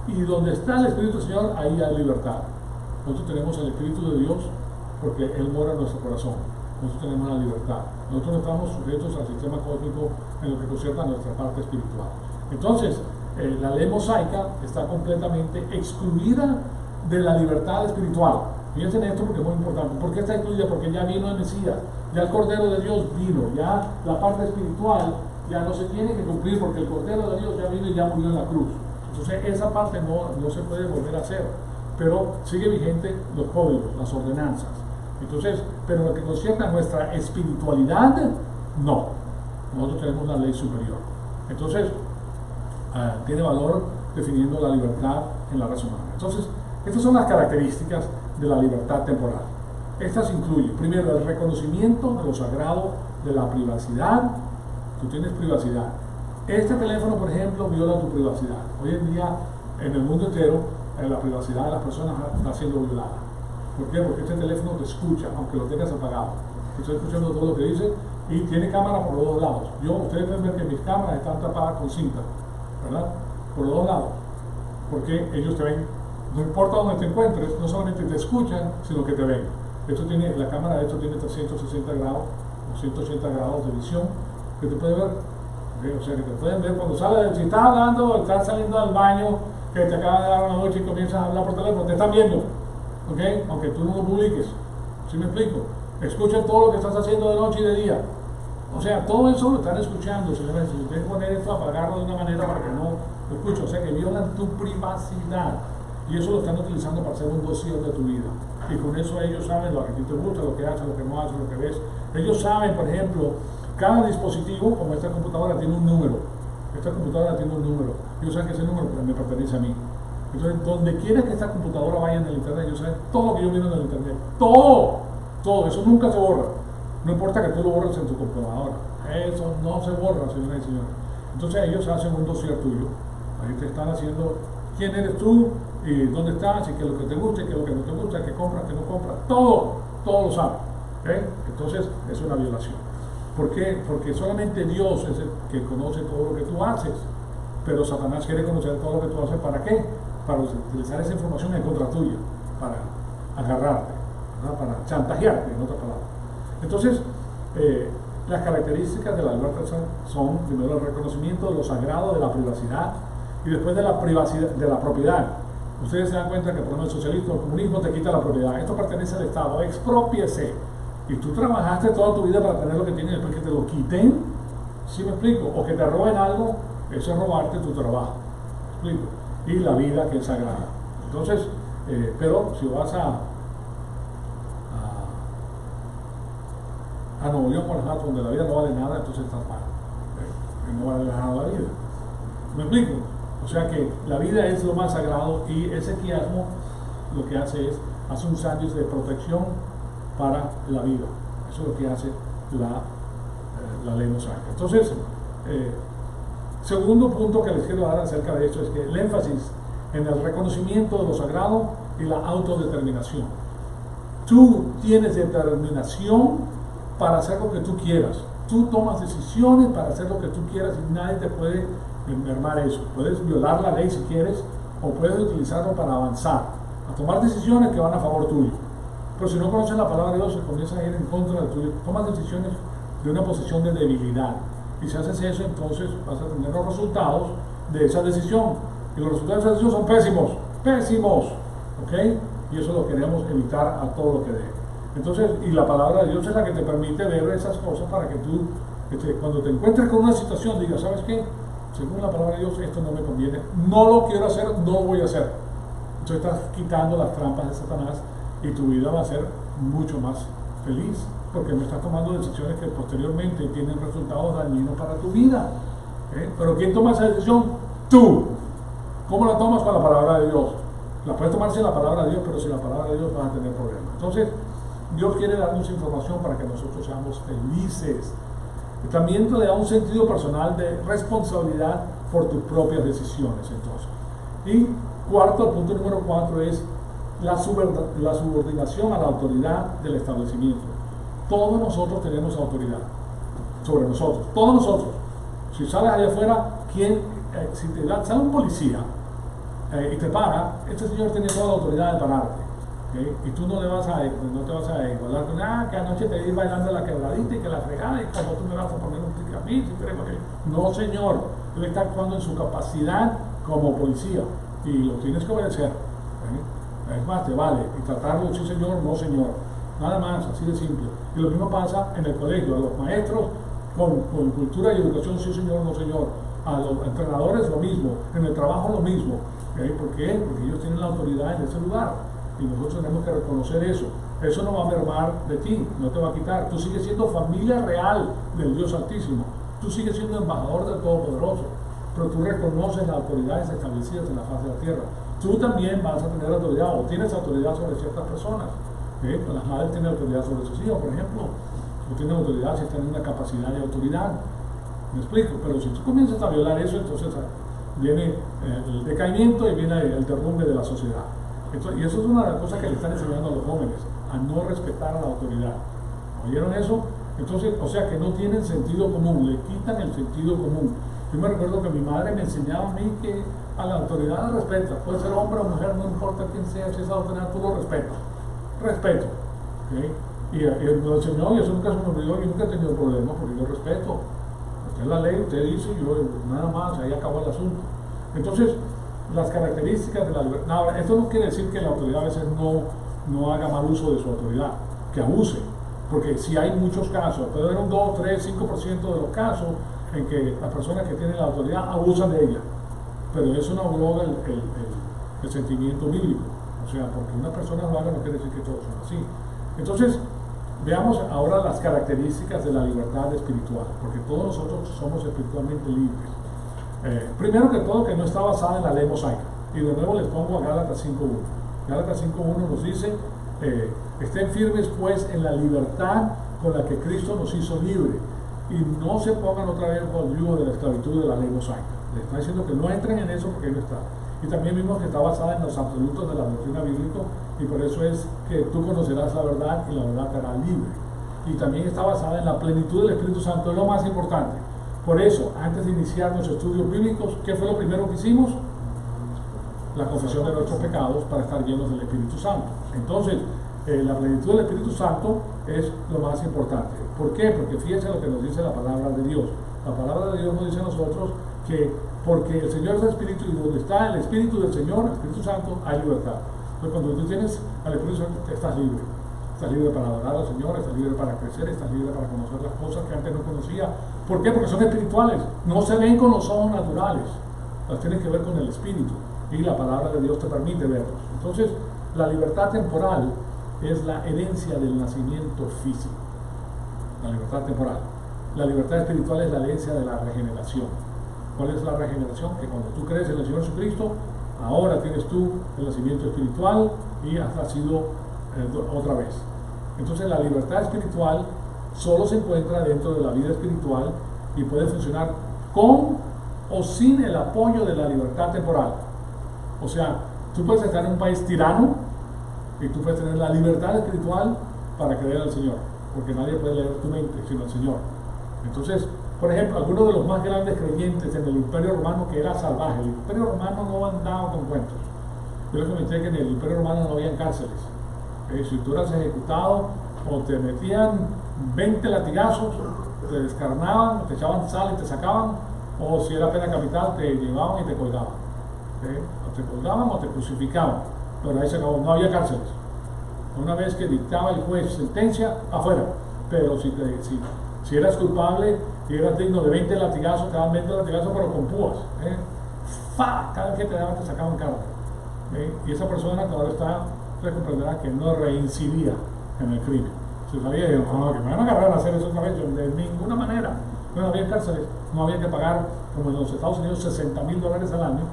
y donde está el Espíritu del Señor, ahí hay libertad. Nosotros tenemos el Espíritu de Dios porque Él mora en nuestro corazón. Nosotros tenemos la libertad. Nosotros no estamos sujetos al sistema cósmico en lo que concierne a nuestra parte espiritual. Entonces, la ley mosaica está completamente excluida de la libertad espiritual. Fíjense en esto porque es muy importante. ¿Por qué está excluida? Porque ya vino el Mesías, ya el Cordero de Dios vino, ya la parte espiritual ya no se tiene que cumplir porque el Cordero de Dios ya vino y ya murió en la cruz. Entonces esa parte no se puede volver a hacer, pero sigue vigente los códigos, las ordenanzas. Entonces, pero lo que concierne a nuestra espiritualidad, no. Nosotros tenemos la ley superior. Entonces, tiene valor definiendo la libertad en la raza humana. Entonces, estas son las características de la libertad temporal. Estas incluyen, primero, el reconocimiento de lo sagrado, de la privacidad. Tú tienes privacidad. Este teléfono, por ejemplo, viola tu privacidad. Hoy en día, en el mundo entero, la privacidad de las personas está siendo violada. ¿Por qué? Porque este teléfono te escucha, aunque lo tengas apagado. Estoy escuchando todo lo que dice y tiene cámara por los dos lados. Ustedes pueden ver que mis cámaras están tapadas con cinta, ¿verdad? Por los dos lados. Porque ellos te ven, no importa dónde te encuentres, no solamente te escuchan, sino que te ven. La cámara de esto tiene 360 grados o 180 grados de visión que te puede ver. ¿Okay? O sea que te pueden ver cuando sales, si estás hablando, estás saliendo del baño, que te acaba de dar una noche y comienzas a hablar por teléfono, te están viendo. ¿Okay? Aunque tú no lo publiques. ¿Sí me explico? Escuchan todo lo que estás haciendo de noche y de día. O sea, todo eso lo están escuchando, señores. Si ustedes poner esto, apagarlo de una manera para que no lo escuchen. O sea, que violan tu privacidad. Y eso lo están utilizando para hacer un dossier de tu vida. Y con eso ellos saben lo que a ti te gusta, lo que haces, lo que no haces, lo que ves. Ellos saben, por ejemplo, cada dispositivo, como esta computadora, tiene un número. Esta computadora tiene un número. Ellos saben que ese número me pertenece a mí. Entonces, donde quiera que esta computadora vaya en el internet, ellos saben todo lo que yo miro en el internet. Todo, eso nunca se borra. No importa que tú lo borres en tu computadora. Eso no se borra, señoras y señores. Entonces ellos hacen un dossier tuyo. Ahí te están haciendo quién eres tú, y dónde estás, y qué es lo que te gusta, y qué es lo que no te gusta, qué compras, qué no compras. Todo lo saben. ¿Okay? Entonces es una violación. ¿Por qué? Porque solamente Dios es el que conoce todo lo que tú haces. Pero Satanás quiere conocer todo lo que tú haces. ¿Para qué? Para utilizar esa información en contra tuya, para agarrarte, ¿verdad? Para chantajearte, en otras palabras. Entonces, las características de la libertad son, primero, el reconocimiento de lo sagrado, de la privacidad, y después de la privacidad, de la propiedad. Ustedes se dan cuenta que por ejemplo el socialismo, el comunismo te quita la propiedad. Esto pertenece al Estado, exprópiese. Y tú trabajaste toda tu vida para tener lo que tienes, después que te lo quiten, ¿sí me explico? O que te roben algo, eso es robarte tu trabajo. ¿Me explico? Y la vida que es sagrada. Entonces, pero si vas a Nuevo León, Guanajuato, donde la vida no vale nada, entonces estás mal. No vale nada la vida. ¿Me explico? O sea que la vida es lo más sagrado y ese quiasmo lo que hace es, hace un sándwich de protección para la vida. Eso es lo que hace la ley mosaica. Entonces, segundo punto que les quiero dar acerca de esto es que el énfasis en el reconocimiento de lo sagrado y la autodeterminación. Tú tienes determinación para hacer lo que tú quieras. Tú tomas decisiones para hacer lo que tú quieras y nadie te puede mermar eso. Puedes violar la ley si quieres o puedes utilizarlo para avanzar, a tomar decisiones que van a favor tuyo. Pero si no conoces la palabra de Dios, se comienza a ir en contra de tuyo. Tomas decisiones de una posición de debilidad. Y si haces eso, entonces vas a tener los resultados de esa decisión. Y los resultados de esa decisión son pésimos. Pésimos. ¿Ok? Y eso lo queremos evitar a todo lo que dé. Entonces, y la palabra de Dios es la que te permite ver esas cosas para que tú, cuando te encuentres con una situación, digas, ¿sabes qué? Según la palabra de Dios, esto no me conviene. No lo quiero hacer, no lo voy a hacer. Entonces estás quitando las trampas de Satanás y tu vida va a ser mucho más feliz, porque no estás tomando decisiones que posteriormente tienen resultados dañinos para tu vida. Pero ¿quién toma esa decisión? Tú. ¿Cómo la tomas? Con la palabra de Dios. La puedes tomar sin la palabra de Dios, pero sin la palabra de Dios vas a tener problemas. Entonces, Dios quiere darnos información para que nosotros seamos felices. También te da un sentido personal de responsabilidad por tus propias decisiones. Entonces. Y cuarto, el punto número 4 es la subordinación a la autoridad del establecimiento. Todos nosotros tenemos autoridad sobre nosotros, todos nosotros. Si sales allá afuera, si te sale un policía y te para, este señor tiene toda la autoridad de pararte. Y tú no te vas a igualar con, que anoche te vi bailando la quebradita y que la fregada y como tú me vas a poner un tic a mí, no señor, él está actuando en su capacidad como policía y lo tienes que obedecer. Es más, te vale, y tratarlo, sí señor, no señor, nada más, así de simple. Y lo mismo pasa en el colegio, a los maestros con cultura y educación, sí señor, no señor, a los entrenadores lo mismo, en el trabajo lo mismo. ¿Por qué? Porque ellos tienen la autoridad en ese lugar. Y nosotros tenemos que reconocer eso. Eso no va a mermar de ti, no te va a quitar. Tú sigues siendo familia real del Dios Altísimo. Tú sigues siendo embajador del Todopoderoso. Pero tú reconoces las autoridades establecidas en la faz de la tierra. Tú también vas a tener autoridad o tienes autoridad sobre ciertas personas. Las madres tienen autoridad sobre sus hijos, por ejemplo. Tú tienes autoridad si están en una capacidad de autoridad. ¿Me explico? Pero si tú comienzas a violar eso, entonces viene el decaimiento y viene el derrumbe de la sociedad. Y eso es una de las cosas que le están enseñando a los jóvenes, a no respetar a la autoridad. ¿Oyeron eso? Entonces, o sea que no tienen sentido común, le quitan el sentido común. Yo me recuerdo que mi madre me enseñaba a mí que a la autoridad la respeta, puede ser hombre o mujer, no importa quién sea, si es autoridad, tú lo respetas. Respeto. ¿Okay? Y lo enseñó y eso nunca se me olvidó, yo nunca he tenido problemas porque yo respeto. Usted es la ley, usted dice, yo nada más, ahí acabó el asunto. Entonces, las características de la libertad. Ahora, esto no quiere decir que la autoridad a veces no haga mal uso de su autoridad, que abuse, porque si hay muchos casos, puede haber un 2, 3, 5% de los casos en que las personas que tienen la autoridad abusan de ella, pero eso no abroga el sentimiento bíblico. O sea, porque una persona lo haga no quiere decir que todos son así. Entonces, veamos ahora las características de la libertad espiritual, porque todos nosotros somos espiritualmente libres. Primero que todo, que no está basada en la ley mosaica. Y de nuevo les pongo a Gálatas 5.1. Gálatas 5.1 nos dice, estén firmes pues en la libertad con la que Cristo nos hizo libre, y no se pongan otra vez bajo el yugo de la esclavitud de la ley mosaica. Le está diciendo que no entren en eso porque ahí no está. Y también vimos que está basada en los absolutos de la doctrina bíblica, y por eso es que tú conocerás la verdad y la verdad te hará libre. Y también está basada en la plenitud del Espíritu Santo, es lo más importante. Por eso, antes de iniciar nuestros estudios bíblicos, ¿qué fue lo primero que hicimos? La confesión de nuestros pecados para estar llenos del Espíritu Santo. Entonces, la plenitud del Espíritu Santo es lo más importante. ¿Por qué? Porque fíjense lo que nos dice la palabra de Dios. La palabra de Dios nos dice a nosotros que porque el Señor es el Espíritu, y donde está el Espíritu del Señor, el Espíritu Santo, hay libertad. Entonces, cuando tú tienes al Espíritu Santo, estás libre. Estás libre para adorar al Señor, estás libre para crecer, estás libre para conocer las cosas que antes no conocía. ¿Por qué? Porque son espirituales, no se ven con los ojos naturales, las tienes que ver con el Espíritu, y la palabra de Dios te permite verlos. Entonces, la libertad temporal es la herencia del nacimiento físico, la libertad temporal. La libertad espiritual es la herencia de la regeneración. ¿Cuál es la regeneración? Que cuando tú crees en el Señor Jesucristo, ahora tienes tú el nacimiento espiritual y has nacido otra vez. Entonces la libertad espiritual solo se encuentra dentro de la vida espiritual y puede funcionar con o sin el apoyo de la libertad temporal. O sea, tú puedes estar en un país tirano y tú puedes tener la libertad espiritual para creer al Señor, porque nadie puede leer tu mente sino el Señor. Entonces, por ejemplo, algunos de los más grandes creyentes en el Imperio Romano, que era salvaje, el Imperio Romano no andaba con cuentos. Yo les comenté que en el Imperio Romano no había cárceles. Si tú eras ejecutado, o te metían 20 latigazos, te descarnaban, te echaban sal y te sacaban, o si era pena capital, te llevaban y te colgaban. O te colgaban o te crucificaban, pero ahí se acabó, no había cárceles. Una vez que dictaba el juez sentencia, afuera. Pero si eras culpable y eras digno de 20 latigazos, te daban 20 latigazos, pero con púas. Cada vez que te daban te sacaban carne. Y esa persona que ahora está, usted comprenderá que no reincidía en el crimen. Si sabía que me van a agarrar a hacer eso otra vez, de ninguna manera. No había cárceles, no había que pagar, como en los Estados Unidos, $60,000 al año.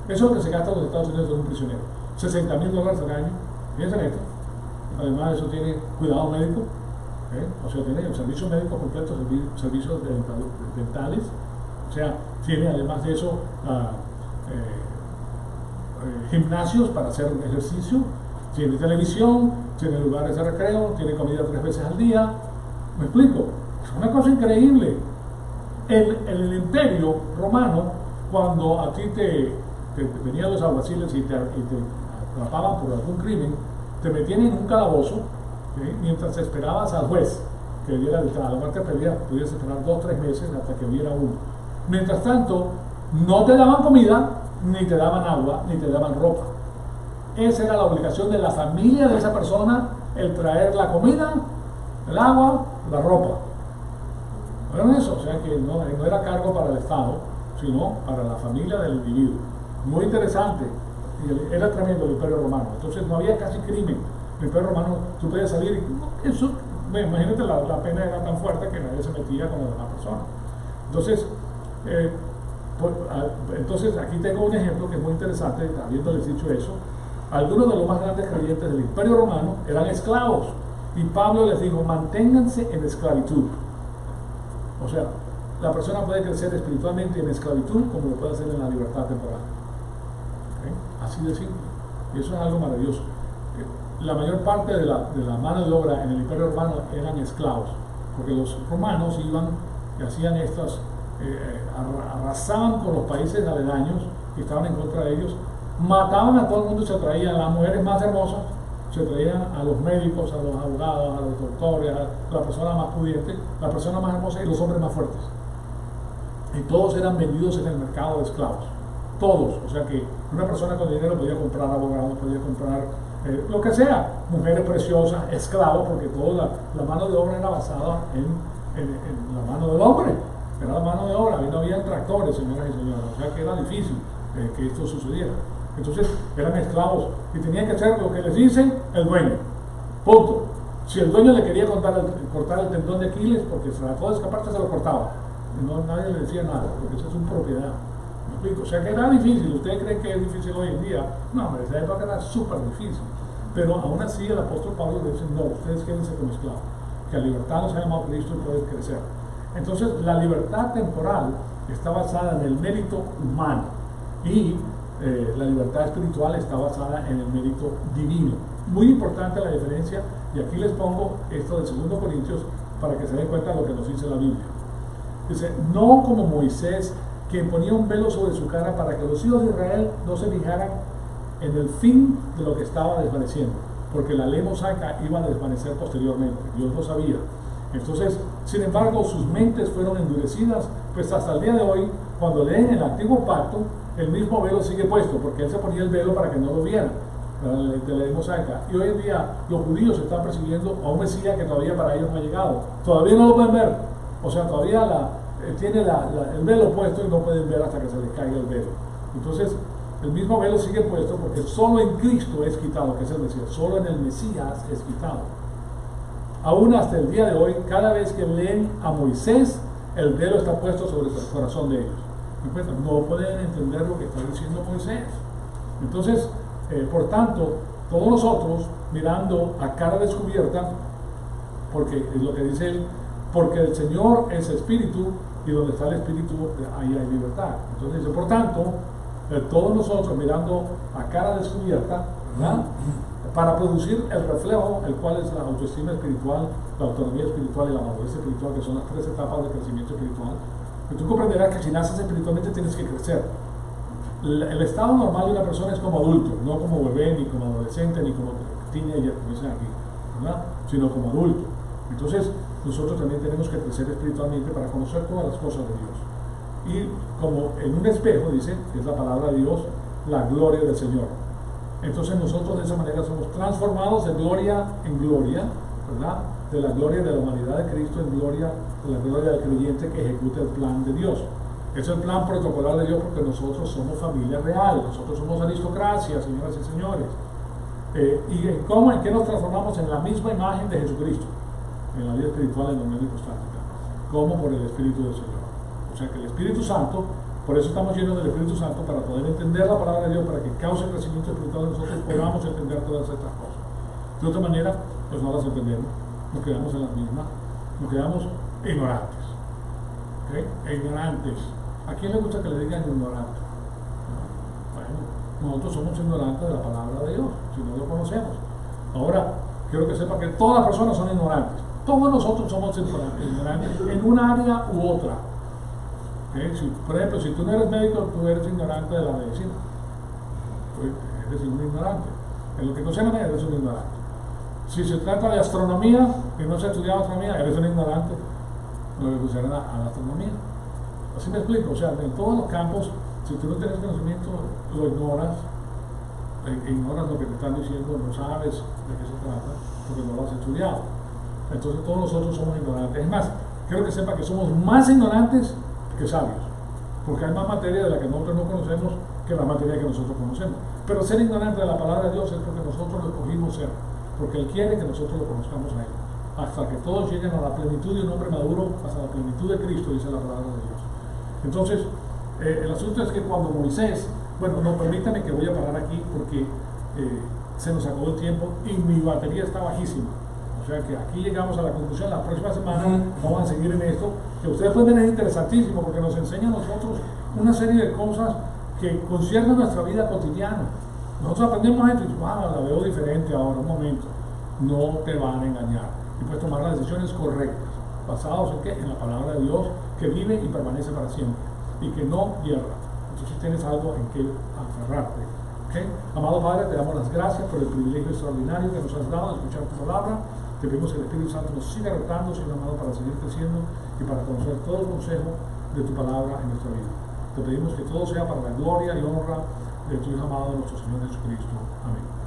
Eso es lo que se gasta en los Estados Unidos de un prisionero. $60,000 al año. Fíjense en esto. Además, eso tiene cuidado médico. O sea, tiene el servicio médico completo, servicios dentales. O sea, tiene además de eso gimnasios para hacer ejercicio, tiene televisión, tiene lugares de recreo, tiene comida 3 veces al día. ¿Me explico? Es una cosa increíble. En el Imperio Romano, cuando a ti te venían los alguaciles y te atrapaban por algún crimen, te metían en un calabozo, mientras esperabas al juez que diera el a la muerte podías esperar 2 o 3 meses hasta que hubiera uno. Mientras tanto, no te daban comida, ni te daban agua, ni te daban ropa. Esa era la obligación de la familia de esa persona, el traer la comida, el agua, la ropa. ¿Vieron eso? O sea que no era cargo para el Estado, sino para la familia del individuo. Muy interesante. Y era tremendo el Imperio Romano. Entonces no había casi crimen. El Imperio Romano, tú podías salir y eso, imagínate, la pena era tan fuerte que nadie se metía con las demás personas. Entonces aquí tengo un ejemplo que es muy interesante, habiéndoles dicho eso. Algunos de los más grandes creyentes del Imperio Romano eran esclavos y Pablo les dijo: manténganse en esclavitud. O sea, la persona puede crecer espiritualmente en esclavitud como lo puede hacer en la libertad temporal. Así de simple. Y eso es algo maravilloso. La mayor parte de la mano de obra en el Imperio Romano eran esclavos, porque los romanos iban y hacían estas, arrasaban con los países aledaños que estaban en contra de ellos, mataban a todo el mundo y se traían a las mujeres más hermosas, se traían a los médicos, a los abogados, a los doctores, a la persona más pudiente, la persona más hermosa y los hombres más fuertes. Y todos eran vendidos en el mercado de esclavos. Todos. O sea que una persona con dinero podía comprar abogados, podía comprar lo que sea, mujeres preciosas, esclavos, porque toda la mano de obra era basada en la mano del hombre. Era la mano de obra, y no había tractores, señoras y señores. O sea que era difícil que esto sucediera. Entonces eran esclavos y tenían que hacer lo que les dice el dueño. Punto. Si el dueño le quería cortar el tendón de Aquiles porque se trató de escaparse, se lo cortaba. No, nadie le decía nada, porque eso es su propiedad. ¿Me explico? O sea que era difícil. ¿Ustedes creen que es difícil hoy en día? No, en esa época era súper difícil. Pero aún así el apóstol Pablo le dice, no, ustedes quédense como esclavos, que a libertad nos ha llamado Cristo y pueden crecer. Entonces la libertad temporal está basada en el mérito humano y la libertad espiritual está basada en el mérito divino. Muy importante la diferencia, y aquí les pongo esto de 2 Corintios para que se den cuenta de lo que nos dice la Biblia. Dice, no como Moisés, quien ponía un velo sobre su cara para que los hijos de Israel no se fijaran en el fin de lo que estaba desvaneciendo, porque la ley mosaica iba a desvanecer posteriormente, Dios lo sabía. Entonces, sin embargo, sus mentes fueron endurecidas, pues hasta el día de hoy, cuando leen el antiguo pacto, el mismo velo sigue puesto, porque él se ponía el velo para que no lo vieran, de la ley mosaica. Y hoy en día los judíos están persiguiendo a un Mesías que todavía para ellos no ha llegado. Todavía no lo pueden ver. O sea, todavía tiene el velo puesto y no pueden ver hasta que se les caiga el velo. Entonces, el mismo velo sigue puesto porque solo en Cristo es quitado, que es el Mesías. Solo en el Mesías es quitado. Aún hasta el día de hoy, cada vez que leen a Moisés, el velo está puesto sobre el corazón de ellos. No pueden entender lo que está diciendo Moisés. Entonces, por tanto, todos nosotros mirando a cara descubierta, porque es lo que dice él, porque el Señor es espíritu y donde está el espíritu ahí hay libertad. Entonces dice, por tanto, todos nosotros mirando a cara descubierta, ¿verdad?, para producir el reflejo, el cual es la autoestima espiritual, la autonomía espiritual y la madurez espiritual, que son las 3 etapas de crecimiento espiritual. Y tú comprenderás que si naces espiritualmente tienes que crecer. El estado normal de una persona es como adulto, no como bebé, ni como adolescente, ni como teenager, como dicen aquí, ¿verdad?, sino como adulto. Entonces, nosotros también tenemos que crecer espiritualmente para conocer todas las cosas de Dios. Y como en un espejo, dice, que es la palabra de Dios, la gloria del Señor. Entonces nosotros de esa manera somos transformados de gloria en gloria, ¿verdad?, de la gloria de la humanidad de Cristo en gloria, de la gloria del creyente que ejecuta el plan de Dios. Es el plan protocolar de Dios porque nosotros somos familia real, nosotros somos aristocracia, señoras y señores. ¿Y en qué nos transformamos? En la misma imagen de Jesucristo, en la vida espiritual, en la unión hipostática, como por el Espíritu del Señor. O sea que el Espíritu Santo, por eso estamos llenos del Espíritu Santo, para poder entender la palabra de Dios, para que cause crecimiento espiritual en nosotros, podamos entender todas estas cosas. De otra manera, pues no las entendemos, nos quedamos en las mismas, nos quedamos ignorantes. ¿Okay? Ignorantes. ¿A quién le gusta que le digan ignorante? Bueno, nosotros somos ignorantes de la palabra de Dios, si no lo conocemos. Ahora, quiero que sepa que todas las personas son ignorantes. Todos nosotros somos ignorantes en un área u otra. ¿Okay? Por ejemplo, si tú no eres médico, tú eres ignorante de la medicina. Pues eres un ignorante. En lo que concerne, eres un ignorante. Si se trata de astronomía, y no se ha estudiado astronomía, eres un ignorante. Lo que concerne a la astronomía. Así me explico. O sea, en todos los campos, si tú no tienes conocimiento, lo ignoras. Ignoras lo que te están diciendo, no sabes de qué se trata, porque no lo has estudiado. Entonces todos nosotros somos ignorantes. Es más, quiero que sepa que somos más ignorantes que sabios, porque hay más materia de la que nosotros no conocemos que la materia que nosotros conocemos. Pero ser ignorante de la palabra de Dios es porque nosotros lo escogimos ser, porque Él quiere que nosotros lo conozcamos a Él, hasta que todos lleguen a la plenitud de un hombre maduro, hasta la plenitud de Cristo, dice la palabra de Dios. Entonces, el asunto es que cuando Moisés, bueno, no, permítame que voy a parar aquí porque se nos acabó el tiempo y mi batería está bajísima. O sea que aquí llegamos a la conclusión. La próxima semana vamos a seguir en esto, que ustedes pueden ver, es interesantísimo porque nos enseña a nosotros una serie de cosas que conciernen nuestra vida cotidiana. Nosotros aprendemos esto y dices, wow, la veo diferente ahora, un momento. No te van a engañar. Y puedes tomar las decisiones correctas, basados en qué? En la palabra de Dios, que vive y permanece para siempre, y que no hierra. Entonces tienes algo en que aferrarte. ¿Okay? Amado Padre, te damos las gracias por el privilegio extraordinario que nos has dado de escuchar tu palabra. Te pedimos que el Espíritu Santo nos siga retando, Señor amado, para seguir creciendo y para conocer todo el consejo de tu palabra en nuestra vida. Te pedimos que todo sea para la gloria y honra de tu Hijo amado, nuestro Señor Jesucristo. Amén.